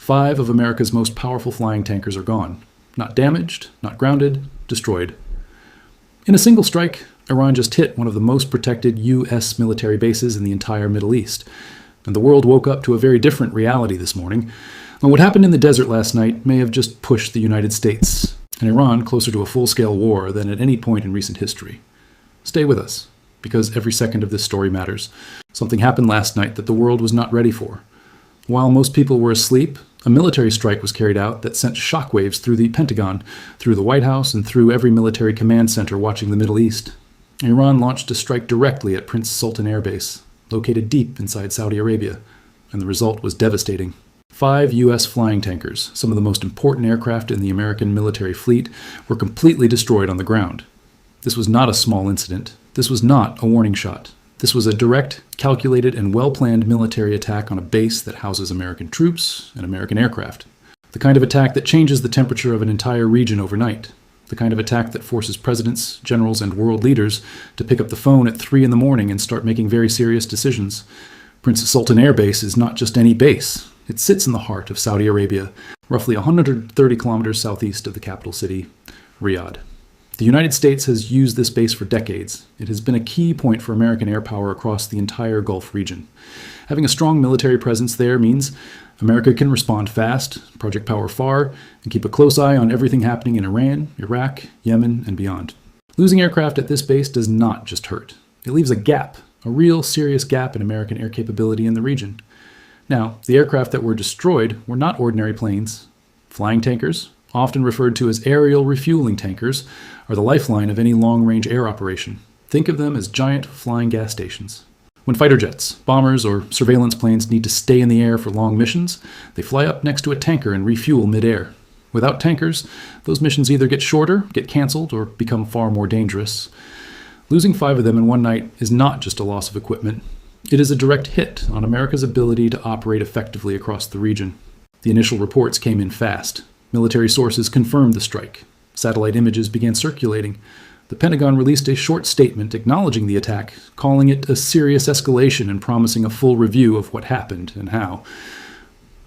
5 of America's most powerful flying tankers are gone. Not damaged, not grounded, destroyed. In a single strike, Iran just hit one of the most protected U.S. military bases in the entire Middle East. And the world woke up to a very different reality this morning. And what happened in the desert last night may have just pushed the United States and Iran closer to a full-scale war than at any point in recent history. Stay with us, because every second of this story matters. Something happened last night that the world was not ready for. While most people were asleep, a military strike was carried out that sent shockwaves through the Pentagon, through the White House, and through every military command center watching the Middle East. Iran launched a strike directly at Prince Sultan Air Base, located deep inside Saudi Arabia, and the result was devastating. 5 U.S. flying tankers, some of the most important aircraft in the American military fleet, were completely destroyed on the ground. This was not a small incident. This was not a warning shot. This was a direct, calculated, and well-planned military attack on a base that houses American troops and American aircraft. The kind of attack that changes the temperature of an entire region overnight. The kind of attack that forces presidents, generals, and world leaders to pick up the phone at 3 a.m. and start making very serious decisions. Prince Sultan Air Base is not just any base. It sits in the heart of Saudi Arabia, roughly 130 kilometers southeast of the capital city, Riyadh. The United States has used this base for decades. It has been a key point for American air power across the entire Gulf region. Having a strong military presence there means America can respond fast, project power far, and keep a close eye on everything happening in Iran, Iraq, Yemen, and beyond. Losing aircraft at this base does not just hurt. It leaves a gap, a real serious gap in American air capability in the region. Now, the aircraft that were destroyed were not ordinary planes. Flying tankers, often referred to as aerial refueling tankers, are the lifeline of any long-range air operation. Think of them as giant flying gas stations. When fighter jets, bombers, or surveillance planes need to stay in the air for long missions, they fly up next to a tanker and refuel mid-air. Without tankers, those missions either get shorter, get canceled, or become far more dangerous. Losing 5 of them in one night is not just a loss of equipment. It is a direct hit on America's ability to operate effectively across the region. The initial reports came in fast. Military sources confirmed the strike. Satellite images began circulating. The Pentagon released a short statement acknowledging the attack, calling it a serious escalation and promising a full review of what happened and how.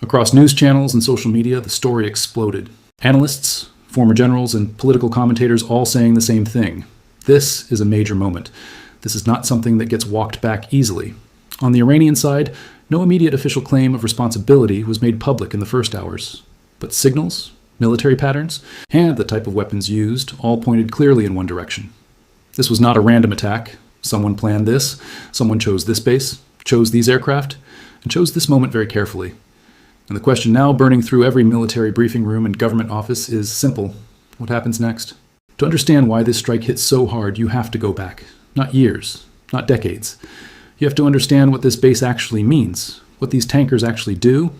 Across news channels and social media, the story exploded. Analysts, former generals, and political commentators all saying the same thing. This is a major moment. This is not something that gets walked back easily. On the Iranian side, no immediate official claim of responsibility was made public in the first hours. But signals, military patterns, and the type of weapons used all pointed clearly in one direction. This was not a random attack. Someone planned this, someone chose this base, chose these aircraft, and chose this moment very carefully. And the question now burning through every military briefing room and government office is simple. What happens next? To understand why this strike hit so hard, you have to go back. Not years, not decades. You have to understand what this base actually means, what these tankers actually do,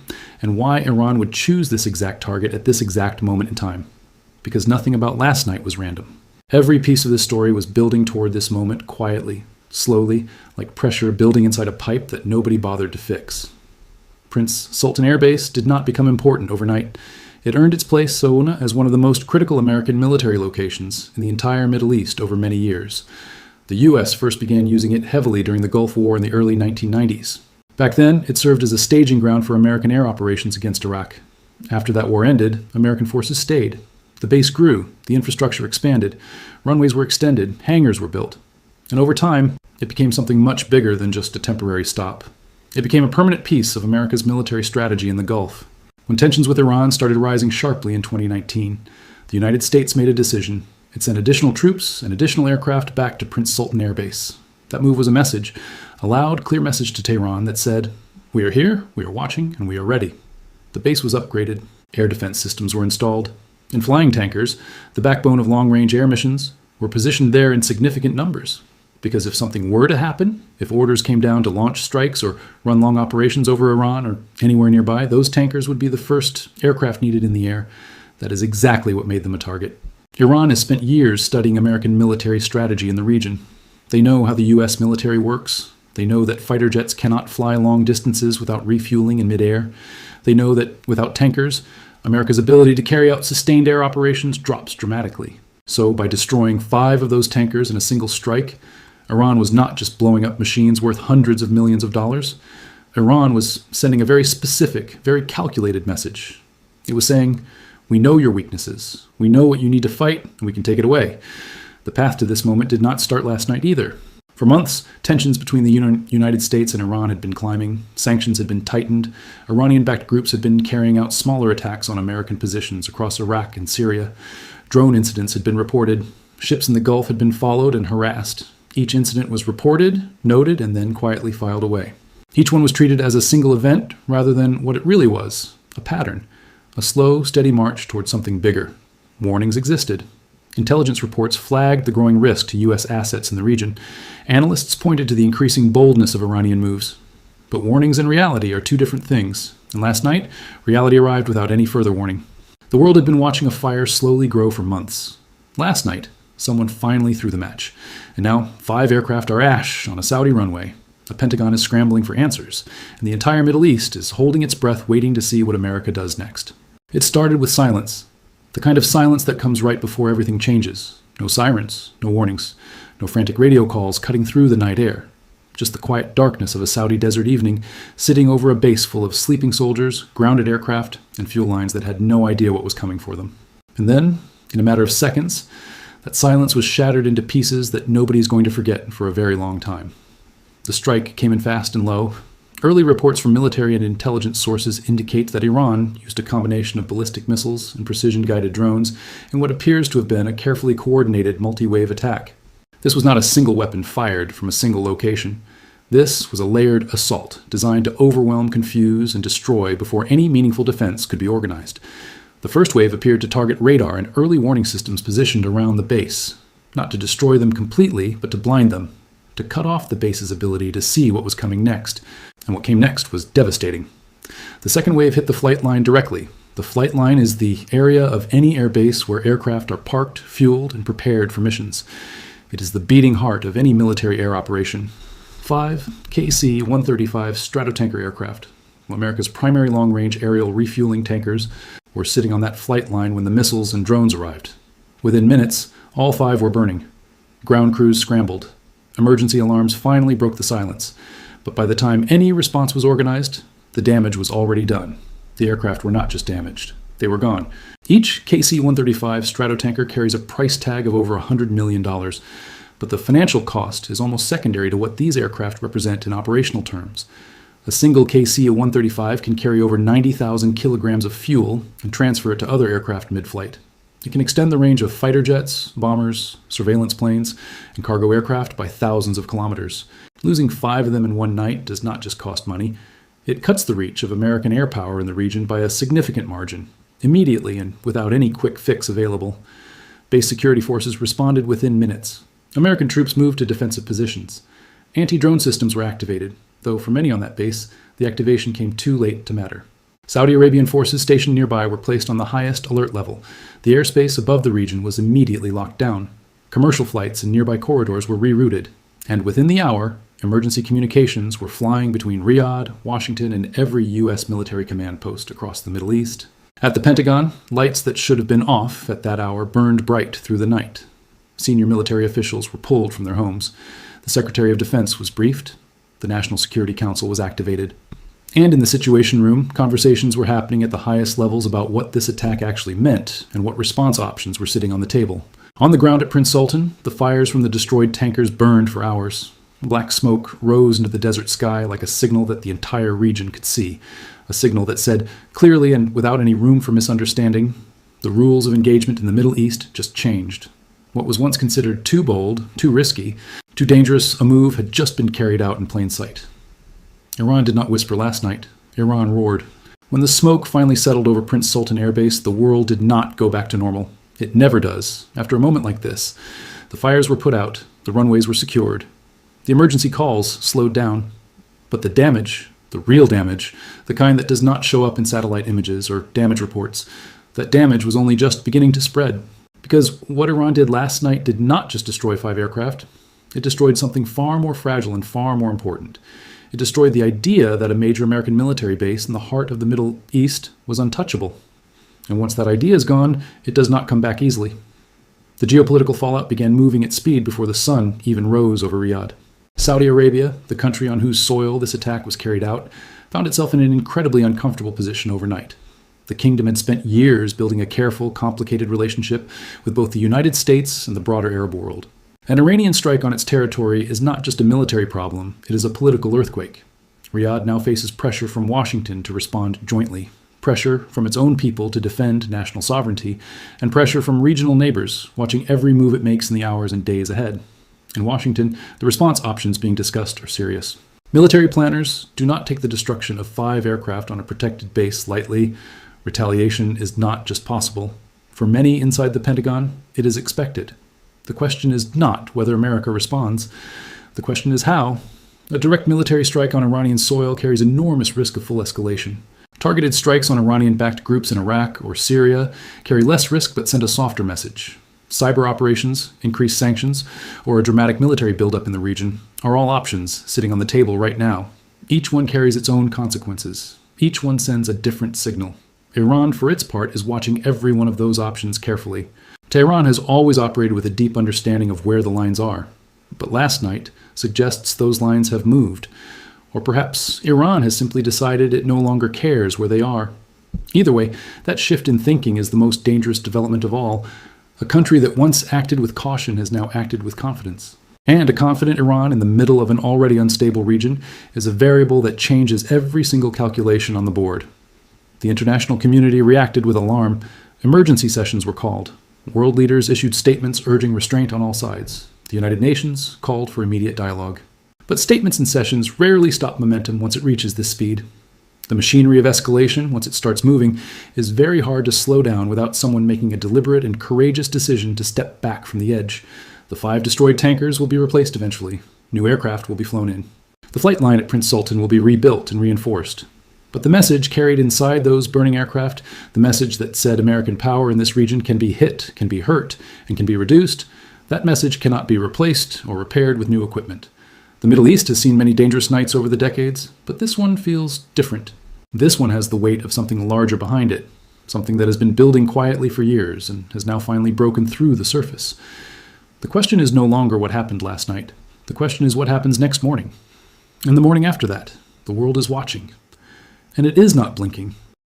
and why Iran would choose this exact target at this exact moment in time. Because nothing about last night was random. Every piece of this story was building toward this moment quietly, slowly, like pressure building inside a pipe that nobody bothered to fix. Prince Sultan Air Base did not become important overnight. It earned its place as one of the most critical American military locations in the entire Middle East over many years. The U.S. first began using it heavily during the Gulf War in the early 1990s. Back then, it served as a staging ground for American air operations against Iraq. After that war ended, American forces stayed. The base grew, the infrastructure expanded, runways were extended, hangars were built. And over time, it became something much bigger than just a temporary stop. It became a permanent piece of America's military strategy in the Gulf. When tensions with Iran started rising sharply in 2019, the United States made a decision. It sent additional troops and additional aircraft back to Prince Sultan Air Base. That move was a message, a loud, clear message to Tehran that said, "We are here, we are watching, and we are ready." The base was upgraded. Air defense systems were installed. And flying tankers, the backbone of long-range air missions, were positioned there in significant numbers. Because if something were to happen, if orders came down to launch strikes or run long operations over Iran or anywhere nearby, those tankers would be the first aircraft needed in the air. That is exactly what made them a target. Iran has spent years studying American military strategy in the region. They know how the U.S. military works. They know that fighter jets cannot fly long distances without refueling in midair. They know that without tankers, America's ability to carry out sustained air operations drops dramatically. So by destroying 5 of those tankers in a single strike, Iran was not just blowing up machines worth hundreds of millions of dollars. Iran was sending a very specific, very calculated message. It was saying, we know your weaknesses, we know what you need to fight, and we can take it away. The path to this moment did not start last night either. For months, tensions between the United States and Iran had been climbing, sanctions had been tightened, Iranian-backed groups had been carrying out smaller attacks on American positions across Iraq and Syria. Drone incidents had been reported, ships in the Gulf had been followed and harassed. Each incident was reported, noted, and then quietly filed away. Each one was treated as a single event rather than what it really was, a pattern, a slow, steady march towards something bigger. Warnings existed. Intelligence reports flagged the growing risk to U.S. assets in the region. Analysts pointed to the increasing boldness of Iranian moves. But warnings and reality are two different things, and last night, reality arrived without any further warning. The world had been watching a fire slowly grow for months. Last night, someone finally threw the match, and now 5 aircraft are ash on a Saudi runway. The Pentagon is scrambling for answers, and the entire Middle East is holding its breath waiting to see what America does next. It started with silence. The kind of silence that comes right before everything changes. No sirens, no warnings, no frantic radio calls cutting through the night air. Just the quiet darkness of a Saudi desert evening, sitting over a base full of sleeping soldiers, grounded aircraft, and fuel lines that had no idea what was coming for them. And then, in a matter of seconds, that silence was shattered into pieces that nobody's going to forget for a very long time. The strike came in fast and low. Early reports from military and intelligence sources indicate that Iran used a combination of ballistic missiles and precision-guided drones in what appears to have been a carefully coordinated multi-wave attack. This was not a single weapon fired from a single location. This was a layered assault designed to overwhelm, confuse, and destroy before any meaningful defense could be organized. The first wave appeared to target radar and early warning systems positioned around the base, not to destroy them completely, but to blind them, to cut off the base's ability to see what was coming next. And what came next was devastating. The second wave hit the flight line directly. The flight line is the area of any air base where aircraft are parked, fueled, and prepared for missions. It is the beating heart of any military air operation. 5 KC-135 Stratotanker aircraft, America's primary long-range aerial refueling tankers, were sitting on that flight line when the missiles and drones arrived. Within minutes, all 5 were burning. Ground crews scrambled. Emergency alarms finally broke the silence. But by the time any response was organized, the damage was already done. The aircraft were not just damaged. They were gone. Each KC-135 Stratotanker carries a price tag of over $100 million, but the financial cost is almost secondary to what these aircraft represent in operational terms. A single KC-135 can carry over 90,000 kilograms of fuel and transfer it to other aircraft mid-flight. It can extend the range of fighter jets, bombers, surveillance planes, and cargo aircraft by thousands of kilometers. Losing 5 of them in one night does not just cost money. It cuts the reach of American air power in the region by a significant margin, immediately and without any quick fix available. Base security forces responded within minutes. American troops moved to defensive positions. Anti-drone systems were activated, though for many on that base, the activation came too late to matter. Saudi Arabian forces stationed nearby were placed on the highest alert level. The airspace above the region was immediately locked down. Commercial flights in nearby corridors were rerouted, and within the hour, emergency communications were flying between Riyadh, Washington, and every U.S. military command post across the Middle East. At the Pentagon, lights that should have been off at that hour burned bright through the night. Senior military officials were pulled from their homes. The Secretary of Defense was briefed. The National Security Council was activated. And in the Situation Room, conversations were happening at the highest levels about what this attack actually meant and what response options were sitting on the table. On the ground at Prince Sultan, the fires from the destroyed tankers burned for hours. Black smoke rose into the desert sky like a signal that the entire region could see, a signal that said clearly and without any room for misunderstanding, the rules of engagement in the Middle East just changed. What was once considered too bold, too risky, too dangerous a move had just been carried out in plain sight. Iran did not whisper last night. Iran roared. When the smoke finally settled over Prince Sultan Air Base, the world did not go back to normal. It never does. After a moment like this, the fires were put out, the runways were secured, the emergency calls slowed down. But the damage, the real damage, the kind that does not show up in satellite images or damage reports, that damage was only just beginning to spread. Because what Iran did last night did not just destroy 5 aircraft. It destroyed something far more fragile and far more important. It destroyed the idea that a major American military base in the heart of the Middle East was untouchable. And once that idea is gone, it does not come back easily. The geopolitical fallout began moving at speed before the sun even rose over Riyadh. Saudi Arabia, the country on whose soil this attack was carried out, found itself in an incredibly uncomfortable position overnight. The kingdom had spent years building a careful, complicated relationship with both the United States and the broader Arab world. An Iranian strike on its territory is not just a military problem, it is a political earthquake. Riyadh now faces pressure from Washington to respond jointly, pressure from its own people to defend national sovereignty, and pressure from regional neighbors watching every move it makes in the hours and days ahead. In Washington, the response options being discussed are serious. Military planners do not take the destruction of 5 aircraft on a protected base lightly. Retaliation is not just possible. For many inside the Pentagon, it is expected. The question is not whether America responds. The question is how. A direct military strike on Iranian soil carries enormous risk of full escalation. Targeted strikes on Iranian-backed groups in Iraq or Syria carry less risk but send a softer message. Cyber operations, increased sanctions, or a dramatic military buildup in the region are all options sitting on the table right now. Each one carries its own consequences. Each one sends a different signal. Iran, for its part, is watching every one of those options carefully. Tehran has always operated with a deep understanding of where the lines are. But last night suggests those lines have moved. Or perhaps Iran has simply decided it no longer cares where they are. Either way, that shift in thinking is the most dangerous development of all. A country that once acted with caution has now acted with confidence. And a confident Iran in the middle of an already unstable region is a variable that changes every single calculation on the board. The international community reacted with alarm. Emergency sessions were called. World leaders issued statements urging restraint on all sides. The United Nations called for immediate dialogue. But statements and sessions rarely stop momentum once it reaches this speed. The machinery of escalation, once it starts moving, is very hard to slow down without someone making a deliberate and courageous decision to step back from the edge. The 5 destroyed tankers will be replaced eventually. New aircraft will be flown in. The flight line at Prince Sultan will be rebuilt and reinforced. But the message carried inside those burning aircraft, the message that said American power in this region can be hit, can be hurt, and can be reduced, that message cannot be replaced or repaired with new equipment. The Middle East has seen many dangerous nights over the decades, but this one feels different. This one has the weight of something larger behind it, something that has been building quietly for years and has now finally broken through the surface. The question is no longer what happened last night. The question is what happens next morning. And the morning after that. The world is watching. And it is not blinking.